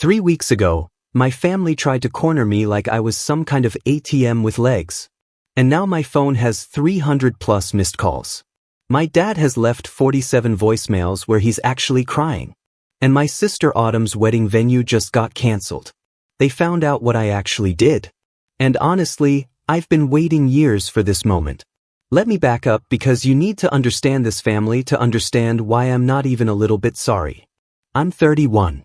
3 weeks ago, my family tried to corner me like I was some kind of ATM with legs. And now my phone has 300 plus missed calls. My dad has left 47 voicemails where he's actually crying. And my sister Autumn's wedding venue just got cancelled. They found out what I actually did. And honestly, I've been waiting years for this moment. Let me back up because you need to understand this family to understand why I'm not even a little bit sorry. I'm 31.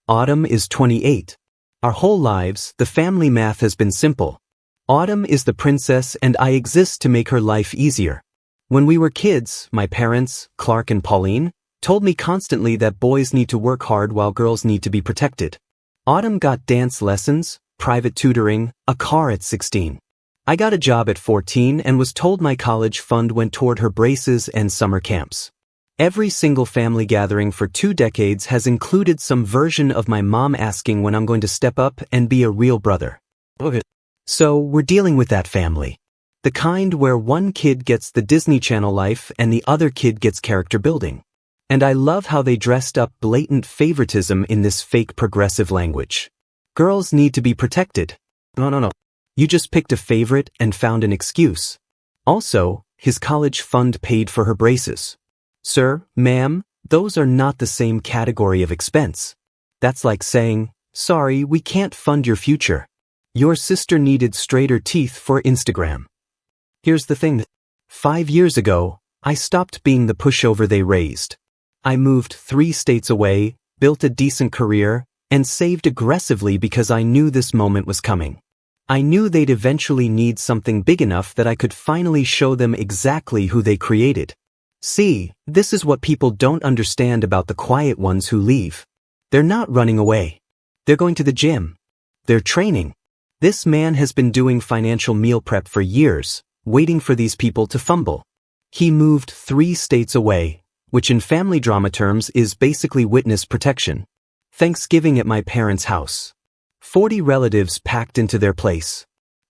Autumn is 28. Our whole lives, the family math has been simple. Autumn is the princess and I exist to make her life easier. When we were kids, my parents, Clark and Pauline, told me constantly that boys need to work hard while girls need to be protected. Autumn got dance lessons, private tutoring, a car at 16. I got a job at 14 and was told my college fund went toward her braces and summer camps. Every single family gathering for 2 decades has included some version of my mom asking when I'm going to step up and be a real brother. Okay. So we're dealing with that family. The kind where one kid gets the Disney Channel life and the other kid gets character building. And I love how they dressed up blatant favoritism in this fake progressive language. Girls need to be protected. No. You just picked a favorite and found an excuse. Also, his college fund paid for her braces. Sir, ma'am, those are not the same category of expense. That's like saying, sorry, we can't fund your future. Your sister needed straighter teeth for Instagram. Here's the thing. 5 years ago, I stopped being the pushover they raised. I moved 3 states away, built a decent career, and saved aggressively because I knew this moment was coming. I knew they'd eventually need something big enough that I could finally show them exactly who they created. See, this is what people don't understand about the quiet ones who leave. They're not running away. They're going to the gym. They're training. This man has been doing financial meal prep for years, waiting for these people to fumble. He moved 3 states away, which in family drama terms is basically witness protection. Thanksgiving at my parents' house. 40 relatives packed into their place.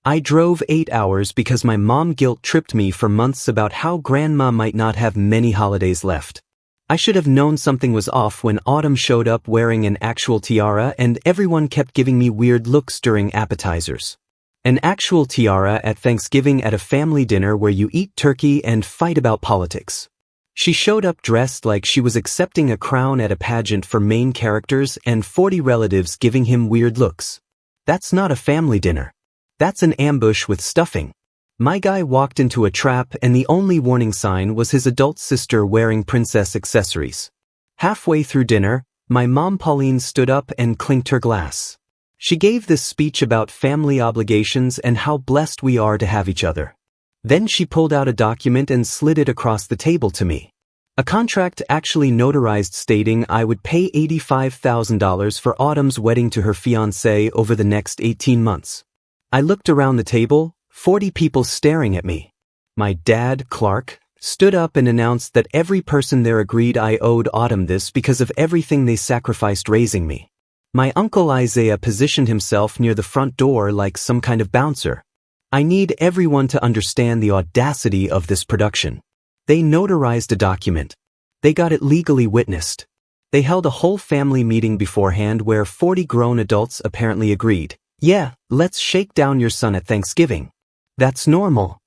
I drove 8 hours because my mom guilt-tripped me for months about how grandma might not have many holidays left. I should have known something was off when Autumn showed up wearing an actual tiara and everyone kept giving me weird looks during appetizers. An actual tiara at Thanksgiving at a family dinner where you eat turkey and fight about politics. She showed up dressed like she was accepting a crown at a pageant for main characters and 40 relatives giving him weird looks. That's not a family dinner. That's an ambush with stuffing. My guy walked into a trap and the only warning sign was his adult sister wearing princess accessories. Halfway through dinner, my mom Pauline stood up and clinked her glass. She gave this speech about family obligations and how blessed we are to have each other. Then she pulled out a document and slid it across the table to me. A contract actually notarized stating I would pay $85,000 for Autumn's wedding to her fiancé over the next 18 months. I looked around the table, 40 people staring at me. My dad, Clark, stood up and announced that every person there agreed I owed Autumn this because of everything they sacrificed raising me. My uncle Isaiah positioned himself near the front door like some kind of bouncer. I need everyone to understand the audacity of this production. They notarized a document. They got it legally witnessed. They held a whole family meeting beforehand where 40 grown adults apparently agreed. Yeah, let's shake down your son at Thanksgiving. That's normal.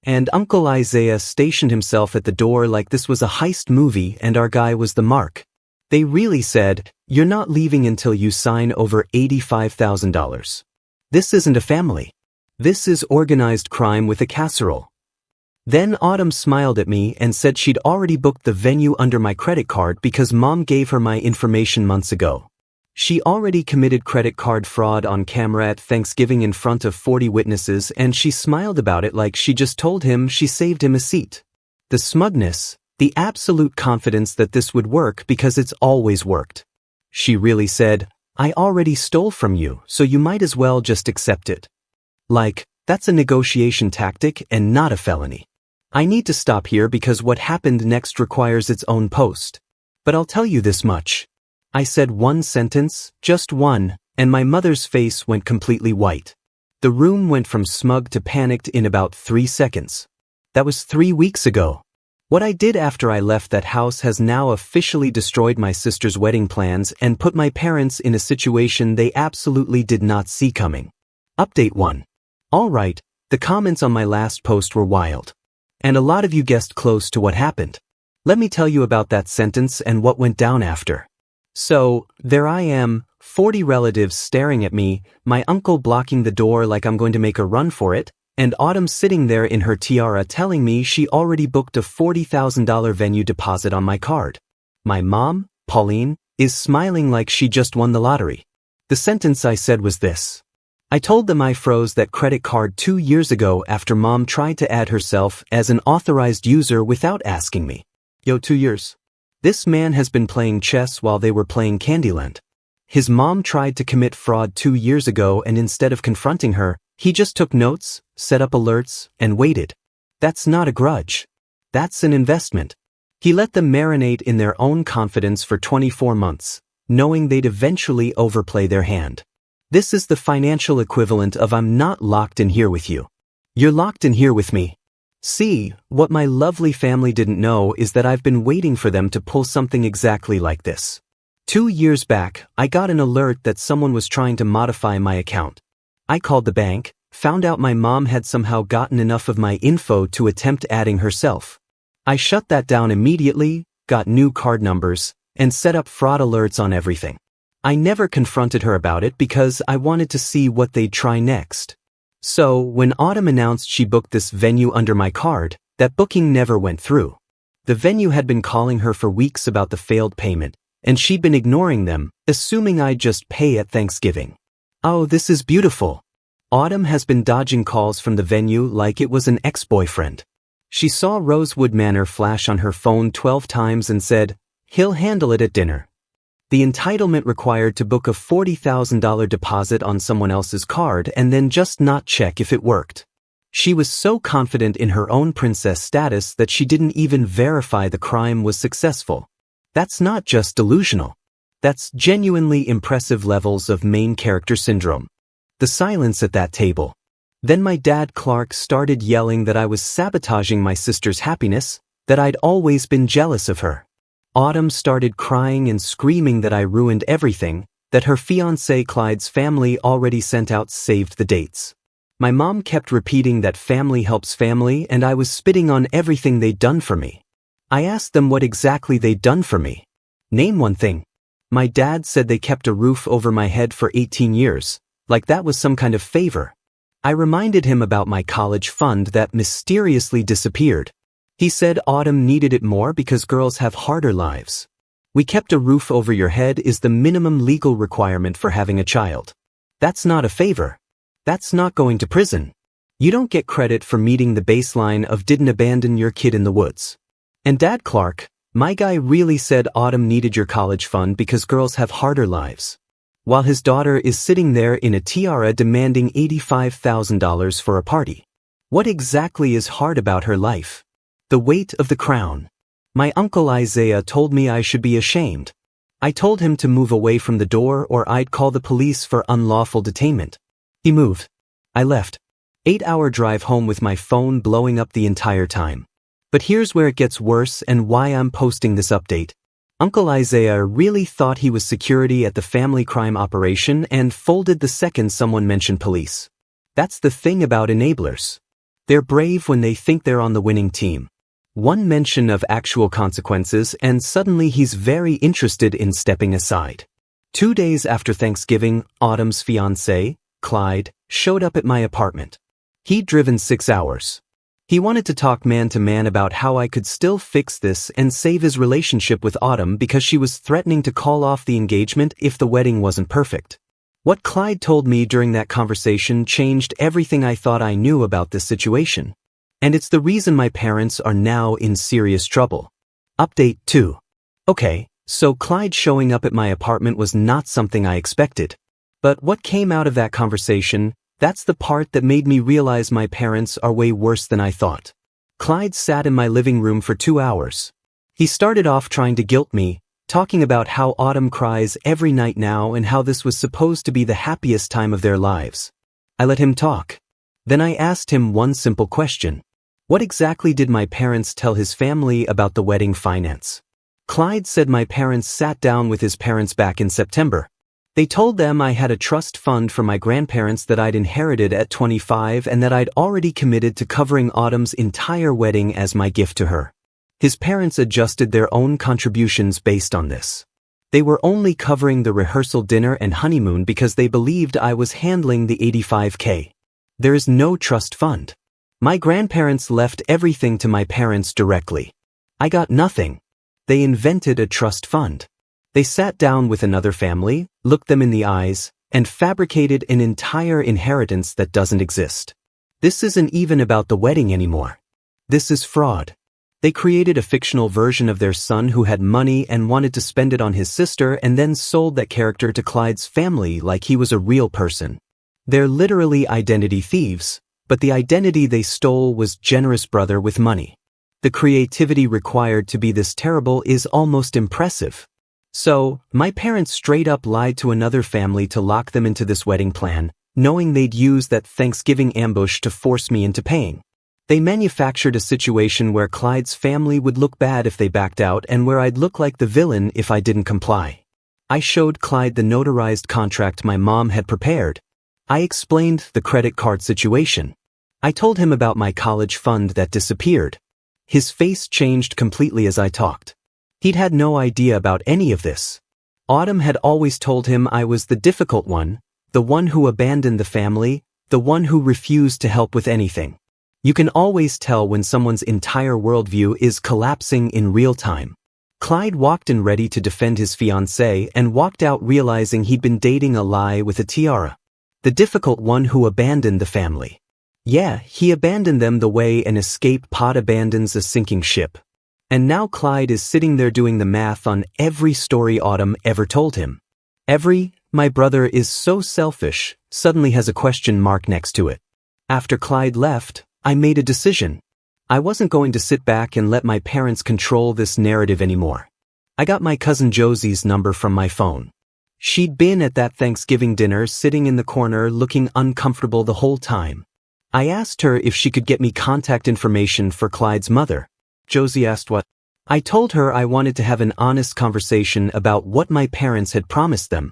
And Uncle Isaiah stationed himself at the door like this was a heist movie and our guy was the mark. They really said, you're not leaving until you sign over $85,000. This isn't a family. This is organized crime with a casserole. Then Autumn smiled at me and said she'd already booked the venue under my credit card because Mom gave her my information months ago. She already committed credit card fraud on camera at Thanksgiving in front of 40 witnesses and she smiled about it like she just told him she saved him a seat. The smugness, the absolute confidence that this would work because it's always worked. She really said, I already stole from you, so you might as well just accept it. Like, that's a negotiation tactic and not a felony. I need to stop here because what happened next requires its own post. But I'll tell you this much. I said one sentence, just one, and my mother's face went completely white. The room went from smug to panicked in about 3 seconds. That was 3 weeks ago. What I did after I left that house has now officially destroyed my sister's wedding plans and put my parents in a situation they absolutely did not see coming. Update 1. Alright, the comments on my last post were wild. And a lot of you guessed close to what happened. Let me tell you about that sentence and what went down after. So, there I am, 40 relatives staring at me, my uncle blocking the door like I'm going to make a run for it, and Autumn sitting there in her tiara telling me she already booked a $40,000 venue deposit on my card. My mom, Pauline, is smiling like she just won the lottery. The sentence I said was this. I told them I froze that credit card 2 years ago after mom tried to add herself as an authorized user without asking me. Yo, 2 years. This man has been playing chess while they were playing Candyland. His mom tried to commit fraud 2 years ago and instead of confronting her, he just took notes, set up alerts, and waited. That's not a grudge. That's an investment. He let them marinate in their own confidence for 24 months, knowing they'd eventually overplay their hand. This is the financial equivalent of I'm not locked in here with you. You're locked in here with me. See, what my lovely family didn't know is that I've been waiting for them to pull something exactly like this. 2 years back, I got an alert that someone was trying to modify my account. I called the bank, found out my mom had somehow gotten enough of my info to attempt adding herself. I shut that down immediately, got new card numbers, and set up fraud alerts on everything. I never confronted her about it because I wanted to see what they'd try next. So, when Autumn announced she booked this venue under my card, that booking never went through. The venue had been calling her for weeks about the failed payment, and she'd been ignoring them, assuming I'd just pay at Thanksgiving. Oh, this is beautiful. Autumn has been dodging calls from the venue like it was an ex-boyfriend. She saw Rosewood Manor flash on her phone 12 times and said, "He'll handle it at dinner." The entitlement required to book a $40,000 deposit on someone else's card and then just not check if it worked. She was so confident in her own princess status that she didn't even verify the crime was successful. That's not just delusional. That's genuinely impressive levels of main character syndrome. The silence at that table. Then my dad Clark started yelling that I was sabotaging my sister's happiness, that I'd always been jealous of her. Autumn started crying and screaming that I ruined everything, that her fiancé Clyde's family already sent out saved the dates. My mom kept repeating that family helps family and I was spitting on everything they'd done for me. I asked them what exactly they'd done for me. Name one thing. My dad said they kept a roof over my head for 18 years, like that was some kind of favor. I reminded him about my college fund that mysteriously disappeared. He said Autumn needed it more because girls have harder lives. We kept a roof over your head is the minimum legal requirement for having a child. That's not a favor. That's not going to prison. You don't get credit for meeting the baseline of didn't abandon your kid in the woods. And Dad Clark, my guy really said Autumn needed your college fund because girls have harder lives. While his daughter is sitting there in a tiara demanding $85,000 for a party. What exactly is hard about her life? The weight of the crown. My uncle Isaiah told me I should be ashamed. I told him to move away from the door or I'd call the police for unlawful detainment. He moved. I left. 8-hour drive home with my phone blowing up the entire time. But here's where it gets worse and why I'm posting this update. Uncle Isaiah really thought he was security at the family crime operation and folded the second someone mentioned police. That's the thing about enablers. They're brave when they think they're on the winning team. One mention of actual consequences and suddenly he's very interested in stepping aside. 2 days after Thanksgiving, Autumn's fiancé, Clyde, showed up at my apartment. He'd driven 6 hours. He wanted to talk man-to-man about how I could still fix this and save his relationship with Autumn because she was threatening to call off the engagement if the wedding wasn't perfect. What Clyde told me during that conversation changed everything I thought I knew about this situation. And it's the reason my parents are now in serious trouble. Update 2. Okay, so Clyde showing up at my apartment was not something I expected. But what came out of that conversation, that's the part that made me realize my parents are way worse than I thought. Clyde sat in my living room for 2 hours. He started off trying to guilt me, talking about how Autumn cries every night now and how this was supposed to be the happiest time of their lives. I let him talk. Then I asked him one simple question. What exactly did my parents tell his family about the wedding finance? Clyde said my parents sat down with his parents back in September. They told them I had a trust fund for my grandparents that I'd inherited at 25 and that I'd already committed to covering Autumn's entire wedding as my gift to her. His parents adjusted their own contributions based on this. They were only covering the rehearsal dinner and honeymoon because they believed I was handling the $85K. There is no trust fund. My grandparents left everything to my parents directly. I got nothing. They invented a trust fund. They sat down with another family, looked them in the eyes, and fabricated an entire inheritance that doesn't exist. This isn't even about the wedding anymore. This is fraud. They created a fictional version of their son who had money and wanted to spend it on his sister and then sold that character to Clyde's family like he was a real person. They're literally identity thieves, but the identity they stole was generous brother with money. The creativity required to be this terrible is almost impressive. So, my parents straight up lied to another family to lock them into this wedding plan, knowing they'd use that Thanksgiving ambush to force me into paying. They manufactured a situation where Clyde's family would look bad if they backed out and where I'd look like the villain if I didn't comply. I showed Clyde the notarized contract my mom had prepared. I explained the credit card situation. I told him about my college fund that disappeared. His face changed completely as I talked. He'd had no idea about any of this. Autumn had always told him I was the difficult one, the one who abandoned the family, the one who refused to help with anything. You can always tell when someone's entire worldview is collapsing in real time. Clyde walked in ready to defend his fiancée and walked out realizing he'd been dating a lie with a tiara. The difficult one who abandoned the family. Yeah, he abandoned them the way an escape pod abandons a sinking ship. And now Clyde is sitting there doing the math on every story Autumn ever told him. My brother is so selfish, suddenly has a question mark next to it. After Clyde left, I made a decision. I wasn't going to sit back and let my parents control this narrative anymore. I got my cousin Josie's number from my phone. She'd been at that Thanksgiving dinner sitting in the corner looking uncomfortable the whole time. I asked her if she could get me contact information for Clyde's mother. Josie asked what? I told her I wanted to have an honest conversation about what my parents had promised them.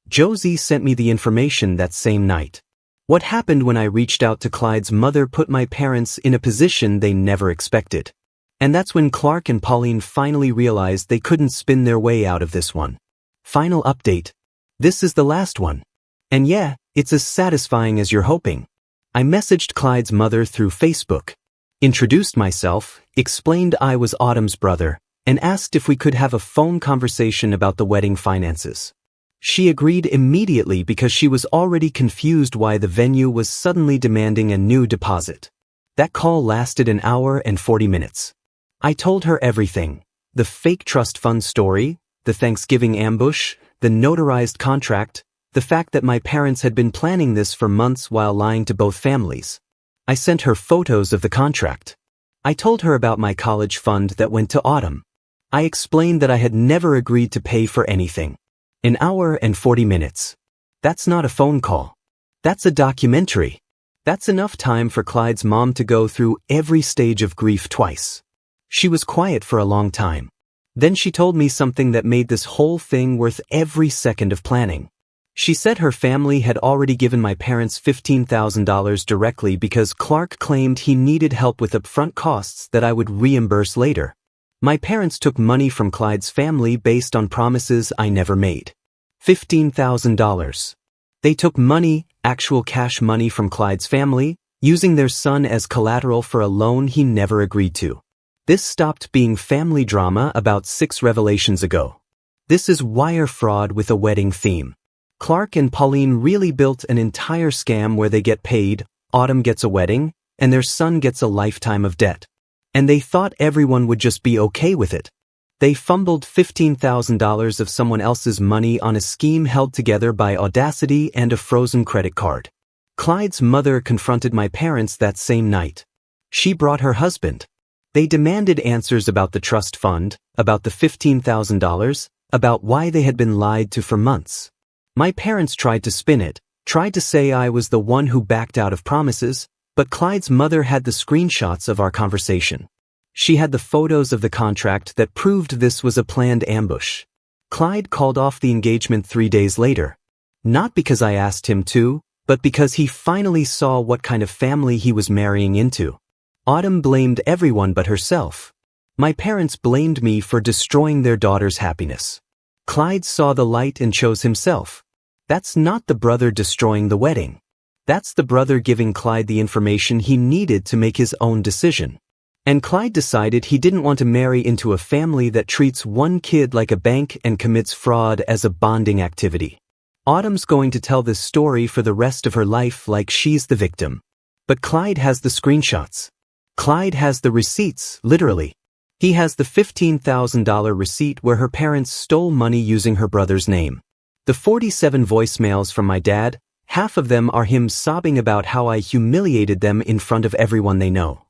Josie sent me the information that same night. What happened when I reached out to Clyde's mother put my parents in a position they never expected. And that's when Clark and Pauline finally realized they couldn't spin their way out of this one. Final update. This is the last one. And yeah, it's as satisfying as you're hoping. I messaged Clyde's mother through Facebook, introduced myself, explained I was Autumn's brother, and asked if we could have a phone conversation about the wedding finances. She agreed immediately because she was already confused why the venue was suddenly demanding a new deposit. That call lasted an hour and 40 minutes. I told her everything. The fake trust fund story, the Thanksgiving ambush, the notarized contract, the fact that my parents had been planning this for months while lying to both families. I sent her photos of the contract. I told her about my college fund that went to Autumn. I explained that I had never agreed to pay for anything. An hour and 40 minutes. That's not a phone call. That's a documentary. That's enough time for Clyde's mom to go through every stage of grief twice. She was quiet for a long time. Then she told me something that made this whole thing worth every second of planning. She said her family had already given my parents $15,000 directly because Clark claimed he needed help with upfront costs that I would reimburse later. My parents took money from Clyde's family based on promises I never made. $15,000. They took money, actual cash money from Clyde's family, using their son as collateral for a loan he never agreed to. This stopped being family drama about 6 revelations ago. This is wire fraud with a wedding theme. Clark and Pauline really built an entire scam where they get paid, Autumn gets a wedding, and their son gets a lifetime of debt. And they thought everyone would just be okay with it. They fumbled $15,000 of someone else's money on a scheme held together by audacity and a frozen credit card. Clyde's mother confronted my parents that same night. She brought her husband. They demanded answers about the trust fund, about the $15,000, about why they had been lied to for months. My parents tried to spin it, tried to say I was the one who backed out of promises, But Clyde's mother had the screenshots of our conversation. She had the photos of the contract that proved this was a planned ambush. Clyde called off the engagement 3 days later. Not because I asked him to, but because he finally saw what kind of family he was marrying into. Autumn blamed everyone but herself. My parents blamed me for destroying their daughter's happiness. Clyde saw the light and chose himself. That's not the brother destroying the wedding. That's the brother giving Clyde the information he needed to make his own decision. And Clyde decided he didn't want to marry into a family that treats one kid like a bank and commits fraud as a bonding activity. Autumn's going to tell this story for the rest of her life like she's the victim. But Clyde has the screenshots. Clyde has the receipts, literally. He has the $15,000 receipt where her parents stole money using her brother's name. The 47 voicemails from my dad, half of them are him sobbing about how I humiliated them in front of everyone they know.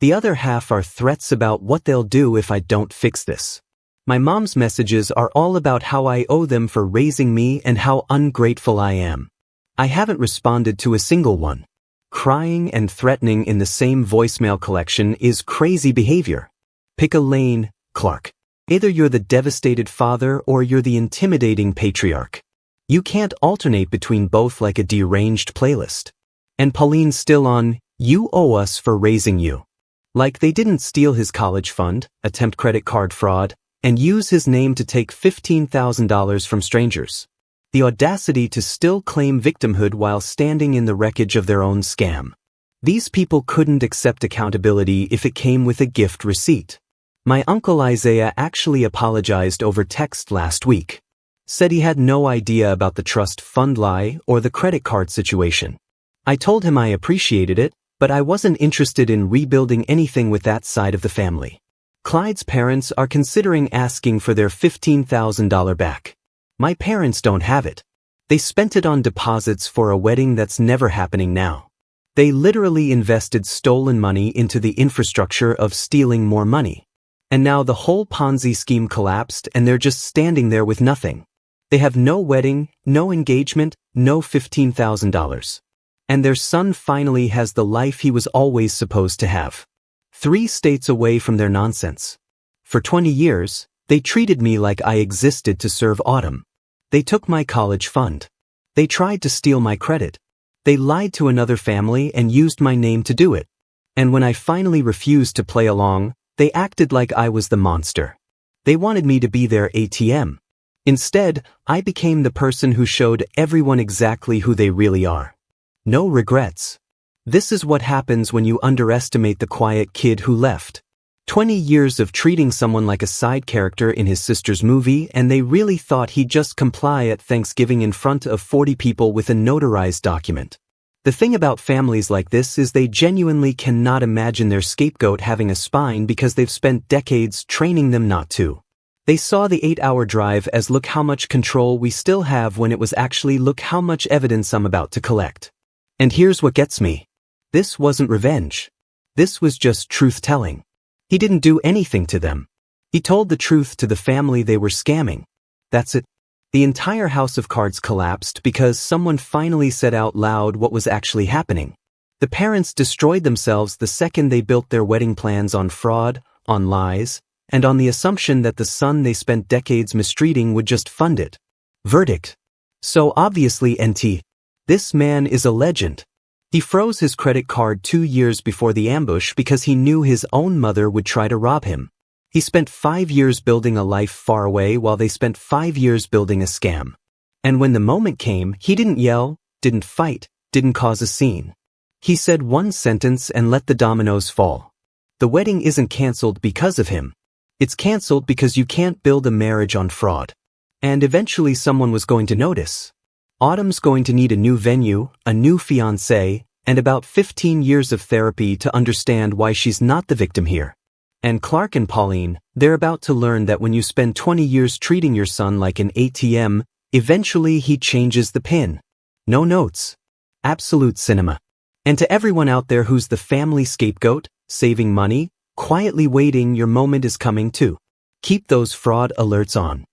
The other half are threats about what they'll do if I don't fix this. My mom's messages are all about how I owe them for raising me and how ungrateful I am. I haven't responded to a single one. Crying and threatening in the same voicemail collection is crazy behavior. Pick a lane, Clark. Either you're the devastated father or you're the intimidating patriarch. You can't alternate between both like a deranged playlist. And Pauline's still on, "You owe us for raising you." Like they didn't steal his college fund, attempt credit card fraud, and use his name to take $15,000 from strangers. The audacity to still claim victimhood while standing in the wreckage of their own scam. These people couldn't accept accountability if it came with a gift receipt. My uncle Isaiah actually apologized over text last week. Said he had no idea about the trust fund lie or the credit card situation. I told him I appreciated it, but I wasn't interested in rebuilding anything with that side of the family. Clyde's parents are considering asking for their $15,000 back. My parents don't have it. They spent it on deposits for a wedding that's never happening now. They literally invested stolen money into the infrastructure of stealing more money. And now the whole Ponzi scheme collapsed and they're just standing there with nothing. They have no wedding, no engagement, no $15,000. And their son finally has the life he was always supposed to have. 3 states away from their nonsense. For 20 years, they treated me like I existed to serve Autumn. They took my college fund. They tried to steal my credit. They lied to another family and used my name to do it. And when I finally refused to play along, they acted like I was the monster. They wanted me to be their ATM. Instead, I became the person who showed everyone exactly who they really are. No regrets. This is what happens when you underestimate the quiet kid who left. 20 years of treating someone like a side character in his sister's movie, and they really thought he'd just comply at Thanksgiving in front of 40 people with a notarized document. The thing about families like this is they genuinely cannot imagine their scapegoat having a spine because they've spent decades training them not to. They saw the 8-hour drive as look how much control we still have when it was actually look how much evidence I'm about to collect. And here's what gets me. This wasn't revenge. This was just truth-telling. He didn't do anything to them. He told the truth to the family they were scamming. That's it. The entire house of cards collapsed because someone finally said out loud what was actually happening. The parents destroyed themselves the second they built their wedding plans on fraud, on lies, and on the assumption that the son they spent decades mistreating would just fund it. Verdict. So obviously NT. This man is a legend. He froze his credit card 2 years before the ambush because he knew his own mother would try to rob him. He spent 5 years building a life far away while they spent 5 years building a scam. And when the moment came, he didn't yell, didn't fight, didn't cause a scene. He said one sentence and let the dominoes fall. The wedding isn't canceled because of him. It's canceled because you can't build a marriage on fraud. And eventually someone was going to notice. Autumn's going to need a new venue, a new fiancé, and about 15 years of therapy to understand why she's not the victim here. And Clark and Pauline, they're about to learn that when you spend 20 years treating your son like an ATM, eventually he changes the pin. No notes. Absolute cinema. And to everyone out there who's the family scapegoat, saving money, quietly waiting, your moment is coming too. Keep those fraud alerts on.